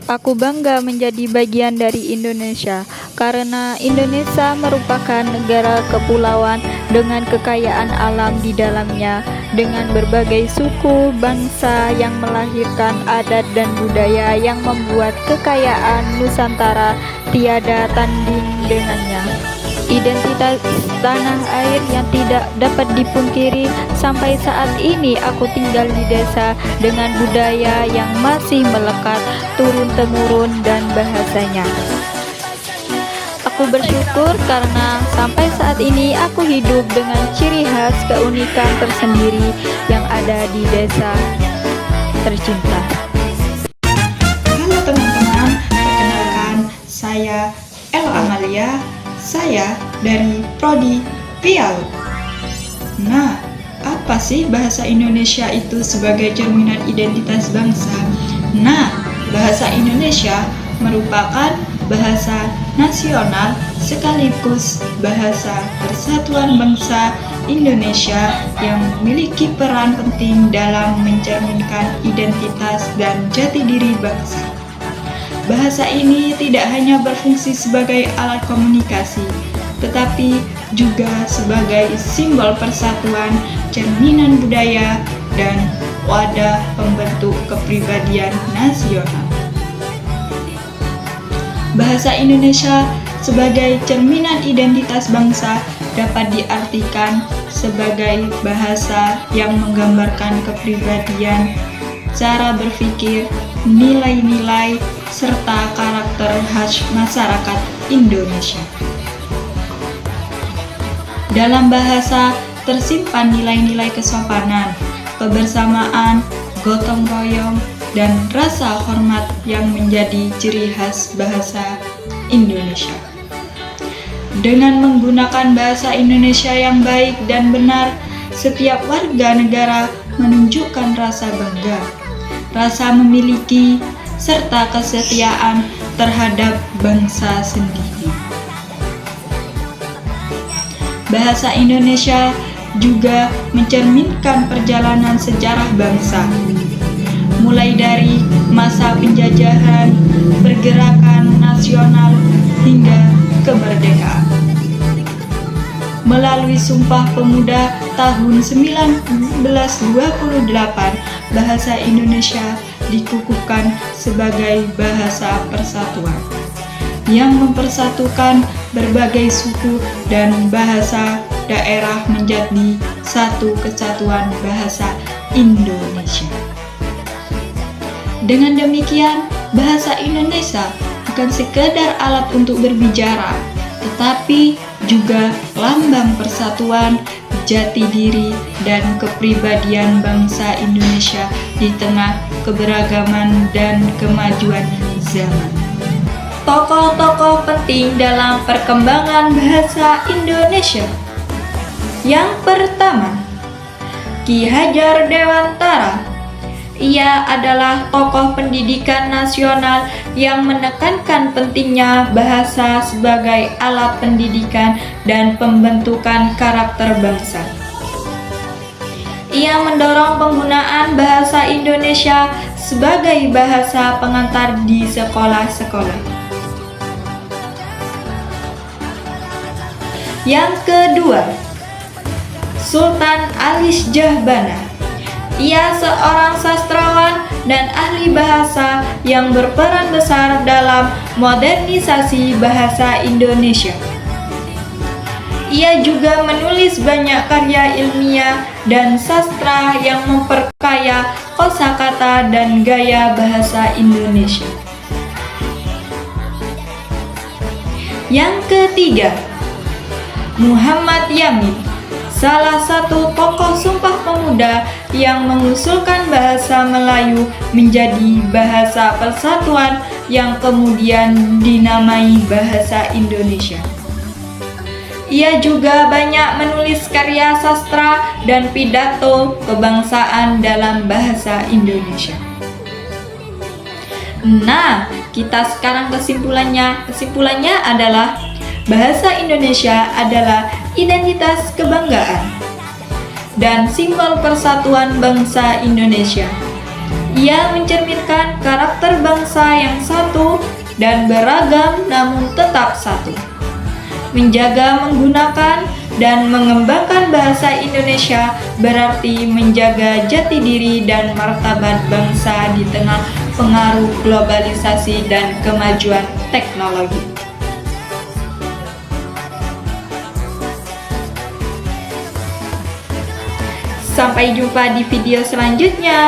Aku bangga menjadi bagian dari Indonesia karena Indonesia merupakan negara kepulauan dengan kekayaan alam di dalamnya, dengan berbagai suku bangsa yang melahirkan adat dan budaya yang membuat kekayaan Nusantara tiada tanding dengannya. Identitas tanah air yang tidak dapat dipungkiri. Sampai saat ini aku tinggal di desa dengan budaya yang masih melekat turun-temurun dan bahasanya. Aku bersyukur karena sampai saat ini aku hidup dengan ciri khas keunikan tersendiri yang ada di desa tercinta. Halo teman-teman, perkenalkan saya Ella Amalia. Saya dari Prodi PIALU. Nah, apa sih bahasa Indonesia itu sebagai cerminan identitas bangsa? Nah, bahasa Indonesia merupakan bahasa nasional sekaligus bahasa persatuan bangsa Indonesia yang memiliki peran penting dalam mencerminkan identitas dan jati diri bangsa. Bahasa ini tidak hanya berfungsi sebagai alat komunikasi, tetapi juga sebagai simbol persatuan, cerminan budaya, dan wadah pembentuk kepribadian nasional. Bahasa Indonesia sebagai cerminan identitas bangsa dapat diartikan sebagai bahasa yang menggambarkan kepribadian, cara berpikir, nilai-nilai, serta karakter khas masyarakat Indonesia. Dalam bahasa tersimpan nilai-nilai kesopanan, kebersamaan, gotong royong, dan rasa hormat yang menjadi ciri khas bahasa Indonesia. Dengan menggunakan bahasa Indonesia yang baik dan benar, setiap warga negara menunjukkan rasa bangga, rasa memiliki, serta kesetiaan terhadap bangsa sendiri. Bahasa Indonesia juga mencerminkan perjalanan sejarah bangsa, mulai dari masa penjajahan, pergerakan nasional, hingga kemerdekaan. Melalui Sumpah Pemuda tahun 1928, bahasa Indonesia dikukuhkan sebagai bahasa persatuan yang mempersatukan berbagai suku dan bahasa daerah menjadi satu kesatuan bahasa Indonesia. Dengan demikian, bahasa Indonesia bukan sekedar alat untuk berbicara, tetapi juga lambang persatuan, jati diri, dan kepribadian bangsa Indonesia di tengah keberagaman dan kemajuan zaman. Tokoh-tokoh penting dalam perkembangan bahasa Indonesia. Yang pertama, Ki Hajar Dewantara. Ia adalah tokoh pendidikan nasional yang menekankan pentingnya bahasa sebagai alat pendidikan dan pembentukan karakter bangsa. Ia mendorong penggunaan bahasa Indonesia sebagai bahasa pengantar di sekolah-sekolah. Yang kedua, Sultan Alis Jahbana. Ia seorang sastrawan dan ahli bahasa yang berperan besar dalam modernisasi bahasa Indonesia. Ia juga menulis banyak karya ilmiah dan sastra yang memperkaya kosakata dan gaya bahasa Indonesia. Yang ketiga, Muhammad Yamin. Salah satu tokoh Sumpah Pemuda yang mengusulkan bahasa Melayu menjadi bahasa persatuan yang kemudian dinamai bahasa Indonesia. Ia juga banyak menulis karya sastra dan pidato kebangsaan dalam bahasa Indonesia. Nah, kita sekarang kesimpulannya adalah bahasa Indonesia adalah identitas kebanggaan dan simbol persatuan bangsa Indonesia. Ia mencerminkan karakter bangsa yang dan beragam namun tetap satu. Menjaga, menggunakan, dan mengembangkan bahasa Indonesia berarti menjaga jati diri dan martabat bangsa di tengah pengaruh globalisasi dan kemajuan teknologi. Sampai jumpa di video selanjutnya.